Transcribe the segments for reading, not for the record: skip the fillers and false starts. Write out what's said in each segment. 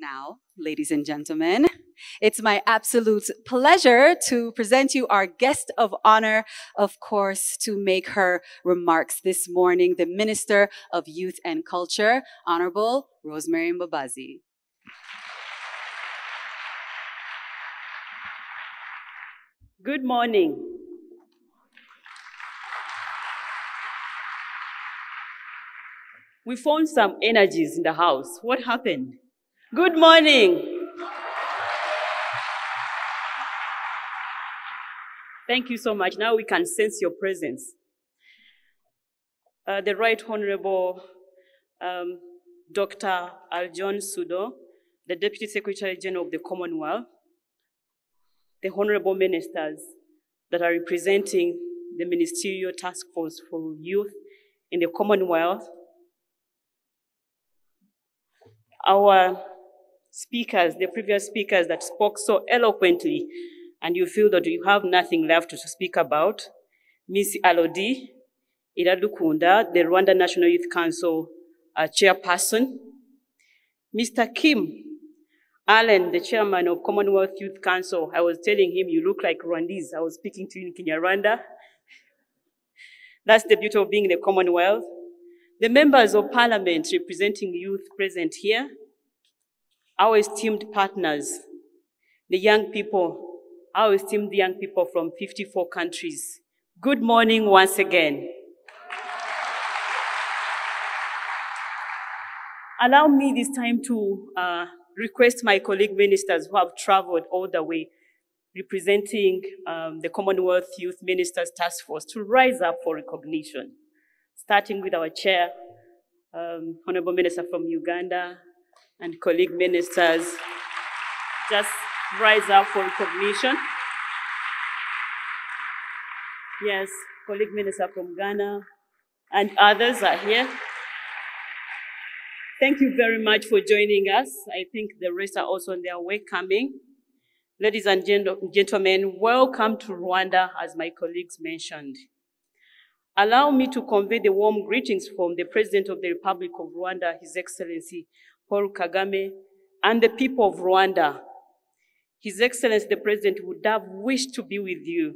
now, ladies and gentlemen, it's my absolute pleasure to present you our guest of honor, of course, to make her remarks this morning, the Minister of Youth and Culture, Honorable Rosemary MBABAZI. Good morning. We found some energies in the house. What happened? Good morning. Thank you so much. Now we can sense your presence. The Right Honorable Dr. Aljon Sudo, the Deputy Secretary General of the Commonwealth, the Honorable Ministers that are representing the Ministerial Task Force for Youth in the Commonwealth, our speakers, the previous speakers that spoke so eloquently, and you feel that you have nothing left to speak about, Ms. Alodi Iradukunda, the Rwanda National Youth Council chairperson, Mr. Kim Allen, the chairman of Commonwealth Youth Council. I was telling him, you look like Rwandese. I was speaking to you in Kinyarwanda. That's the beauty of being in the Commonwealth. The members of parliament representing youth present here, our esteemed partners, the young people, our esteemed young people from 54 countries. Good morning once again. Allow me this time to request my colleague ministers who have traveled all the way representing the Commonwealth Youth Ministers Task Force to rise up for recognition. Starting with our chair, Honorable Minister from Uganda, and colleague ministers, just rise up for recognition. Yes, colleague minister from Ghana, and others are here. Thank you very much for joining us. I think the rest are also on their way coming. Ladies and gentlemen, welcome to Rwanda, as my colleagues mentioned. Allow me to convey the warm greetings from the President of the Republic of Rwanda, His Excellency Paul Kagame, and the people of Rwanda. His Excellency, the President, would have wished to be with you,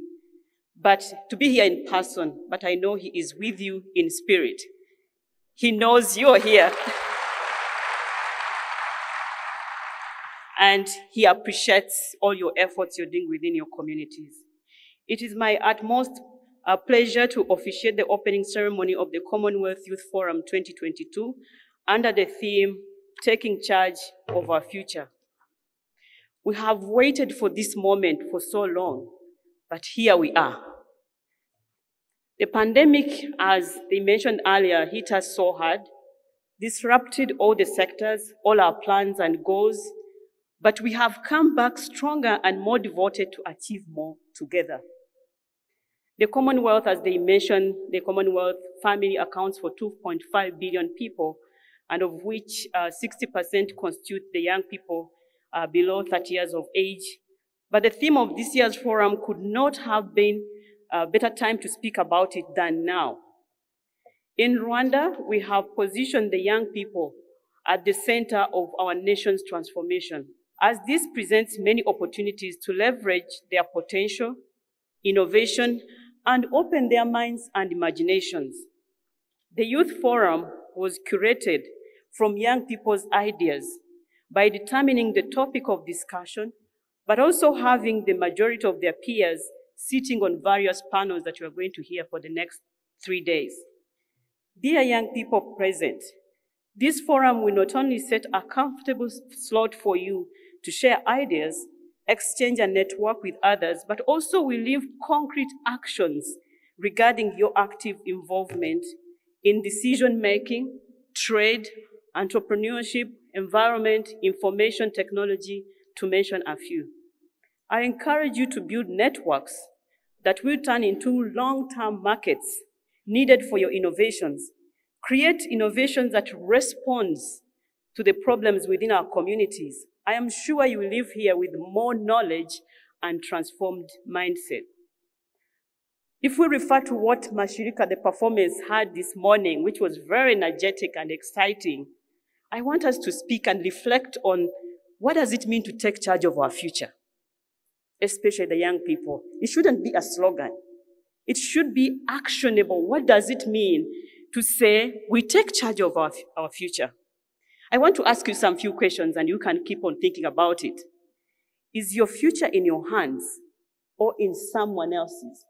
but to be here in person, but I know he is with you in spirit. He knows you're here. And he appreciates all your efforts you're doing within your communities. It is my utmost pleasure to officiate the opening ceremony of the Commonwealth Youth Forum 2022 under the theme, Taking Charge of Our Future. We have waited for this moment for so long, but here we are. The pandemic, as they mentioned earlier, hit us so hard, disrupted all the sectors, all our plans and goals, but we have come back stronger and more devoted to achieve more together. The Commonwealth, as they mentioned, the Commonwealth family accounts for 2.5 billion people, and of which 60% constitute the young people below 30 years of age. But the theme of this year's forum could not have been a better time to speak about it than now. In Rwanda, we have positioned the young people at the center of our nation's transformation, as this presents many opportunities to leverage their potential, innovation, and open their minds and imaginations. The Youth Forum was curated from young people's ideas by determining the topic of discussion, but also having the majority of their peers sitting on various panels that you are going to hear for the next 3 days. Dear young people present, this forum will not only set a comfortable slot for you to share ideas, exchange and network with others, but also will leave concrete actions regarding your active involvement in decision-making, trade, entrepreneurship, environment, information technology, to mention a few. I encourage you to build networks that will turn into long-term markets needed for your innovations. Create innovations that responds to the problems within our communities. I am sure you will leave here with more knowledge and transformed mindset. If we refer to what Mashirika, the performance, had this morning, which was very energetic and exciting, I want us to speak and reflect on What does it mean to take charge of our future? Especially the young people. It shouldn't be a slogan. It should be actionable. What does it mean to say we take charge of our future? I want to ask you some few questions and you can keep on thinking about it. Is your future in your hands or in someone else's?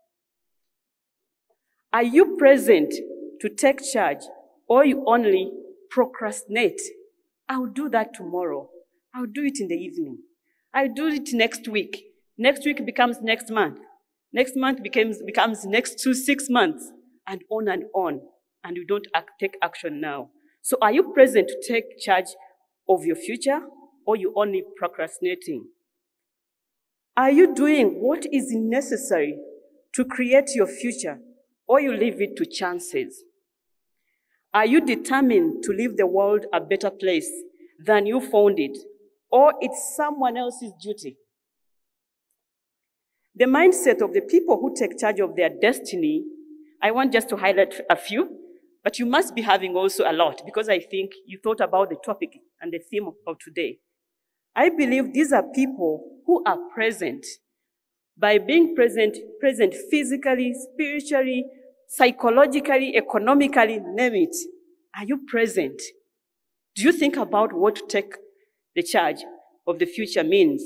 Are you present to take charge or you only procrastinate? I'll do that tomorrow. I'll do it in the evening. I'll do it next week. Next week becomes next month. Next month becomes next 6 months, and you don't take action now. So are you present to take charge of your future, or you only procrastinating? Are you doing what is necessary to create your future, or you leave it to chances? Are you determined to leave the world a better place than you found it, or it's someone else's duty? The mindset of the people who take charge of their destiny, I want just to highlight a few, but you must be having also a lot, because I think you thought about the topic and the theme of today. I believe these are people who are present. By being present physically, spiritually, psychologically, economically, name it. Are you present? Do you think about what to take the charge of the future means?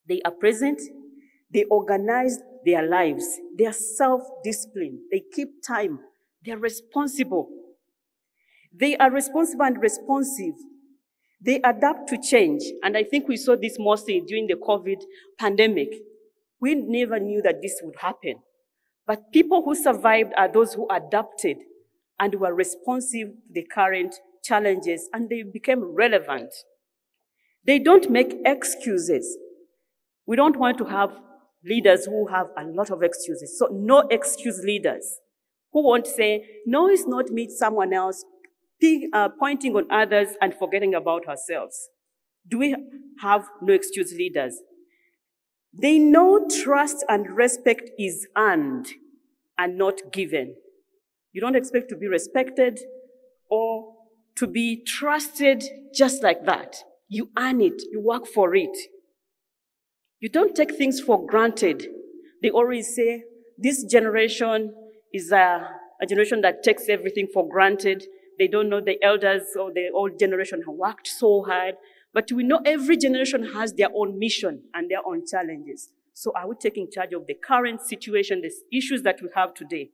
They are present. They organize their lives. They are self-disciplined. They keep time. They are responsible. They are responsible and responsive. They adapt to change. And I think we saw this mostly during the COVID pandemic. We never knew that this would happen. But people who survived are those who adapted and were responsive to the current challenges, and they became relevant. They don't make excuses. We don't want to have leaders who have a lot of excuses. So no excuse leaders who won't say, no, it's not me, it's someone else, pointing on others and forgetting about ourselves. Do we have no excuse leaders? They know trust and respect is earned and not given. You don't expect to be respected or to be trusted just like that. You earn it, you work for it. You don't take things for granted. They always say, this generation is a generation that takes everything for granted. They don't know the elders or the old generation have worked so hard. But we know every generation has their own mission and their own challenges. So are we taking charge of the current situation, the issues that we have today?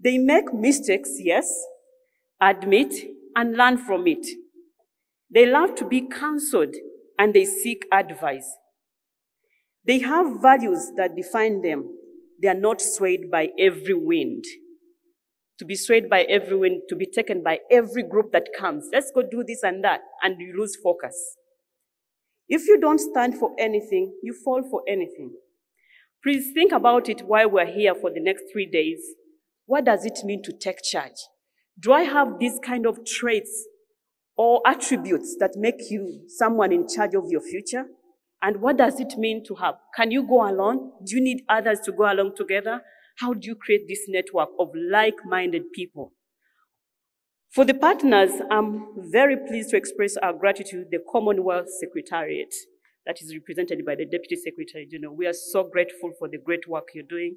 They make mistakes, yes, admit, and learn from it. They love to be counseled and they seek advice. They have values that define them. They are not swayed by every wind. To be swayed by every wind, to be taken by every group that comes. Let's go do this and that, and you lose focus. If you don't stand for anything, you fall for anything. Please think about it while we're here for the next 3 days. What does it mean to take charge? Do I have these kind of traits or attributes that make you someone in charge of your future? And what does it mean to have? Can you go alone? Do you need others to go along together? How do you create this network of like-minded people? For the partners, I'm very pleased to express our gratitude to the Commonwealth Secretariat that is represented by the Deputy Secretary General. We are so grateful for the great work you're doing.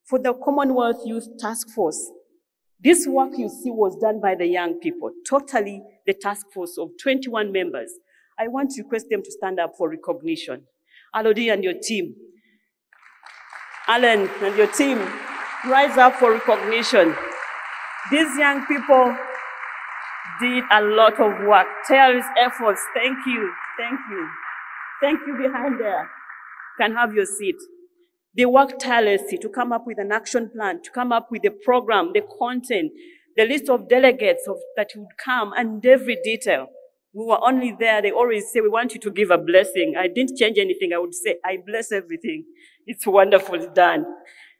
For the Commonwealth Youth Task Force, this work you see was done by the young people, totally the task force of 21 members. I want to request them to stand up for recognition. Alodi and your team, Alan and your team, rise up for recognition. These young people did a lot of work, tireless efforts. Thank you, thank you. Thank you behind there. You can have your seat. They worked tirelessly to come up with an action plan, to come up with the program, the content, the list of delegates that would come, and every detail. We were only there. They always say, we want you to give a blessing. I didn't change anything. I would say, I bless everything. It's wonderful done.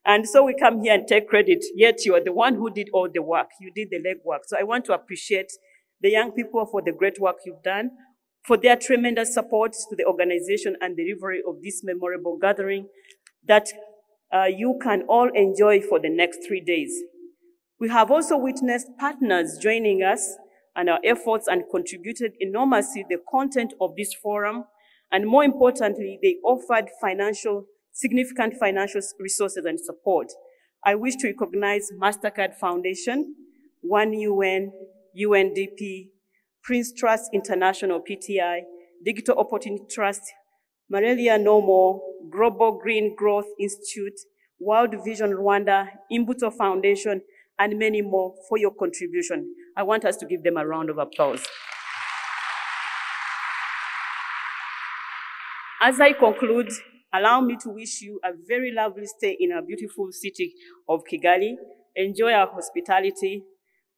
And so we come here and take credit, yet you are the one who did all the work. You did the legwork. So I want to appreciate the young people for the great work you've done, for their tremendous support to the organization and delivery of this memorable gathering that you can all enjoy for the next 3 days. We have also witnessed partners joining us and our efforts and contributed enormously the content of this forum. And more importantly, they offered significant financial resources and support. I wish to recognize MasterCard Foundation, One UN, UNDP, Prince Trust International, PTI, Digital Opportunity Trust, Malaria No More, Global Green Growth Institute, World Vision Rwanda, Imbuto Foundation, and many more for your contribution. I want us to give them a round of applause. As I conclude, allow me to wish you a very lovely stay in our beautiful city of Kigali. Enjoy our hospitality.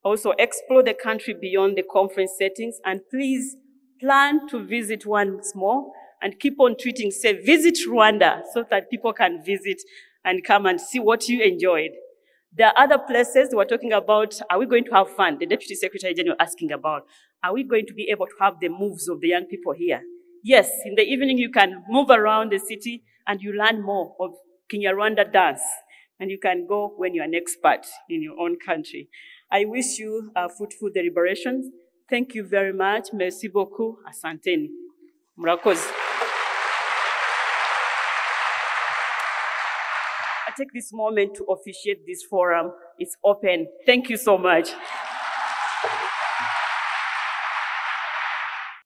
Also explore the country beyond the conference settings, and please plan to visit once more and keep on tweeting, say, visit Rwanda, so that people can visit and come and see what you enjoyed. There are other places we're talking about. Are we going to have fun? The Deputy Secretary General asking about, are we going to be able to have the moves of the young people here? Yes, in the evening you can move around the city and you learn more of Kinyarwanda dance. And you can go when you're an expert in your own country. I wish you fruitful deliberations. Thank you very much. Merci beaucoup. Asanteni. Murakoze. I take this moment to officiate this forum. It's open. Thank you so much.